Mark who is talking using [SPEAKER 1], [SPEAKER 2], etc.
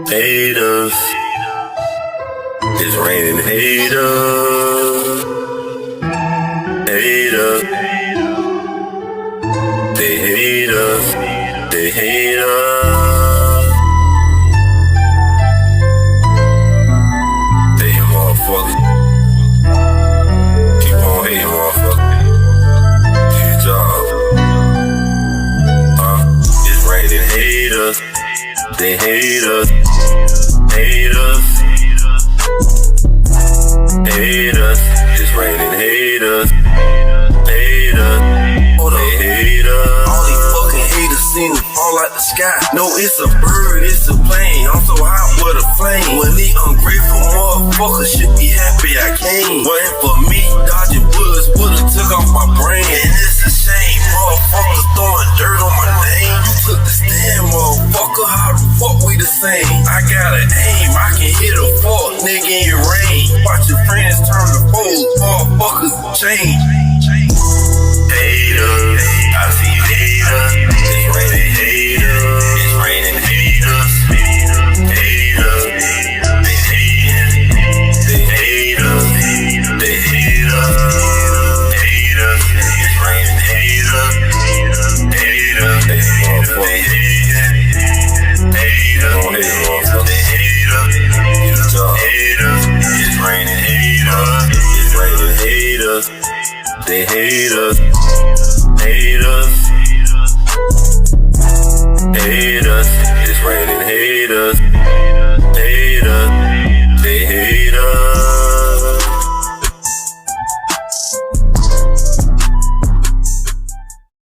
[SPEAKER 1] haters. It's raining haters. Haters. They hate us. They hate us. They motherfuckers. Keep on hating, motherfucker. Do your job. It's raining haters. They hate us. Hate us. Hate us. It's raining haters. Hate us. They hate us.
[SPEAKER 2] All these fucking haters seem to fall out the sky. No, it's a bird, it's a plane. I'm so hot with a flame. When these ungrateful motherfuckers should be happy I came. Wasn't for me, dodging bullets would've took off my brain. And it's a shame, motherfuckers throwing dirt on my name. You took the stand, motherfucker. How the fuck we the same? I got an aim, I can hit a fork, nigga, in your range. Watch your friends turn to foes, motherfuckers change.
[SPEAKER 1] Haters, I see haters. It's raining haters. It's raining haters. Haters, they hate. They hate us. They hate us. Haters, it's raining haters. Haters, they hate. They hate. Haters, they hate us. Haters, it's raining haters. It's raining haters. They hate us.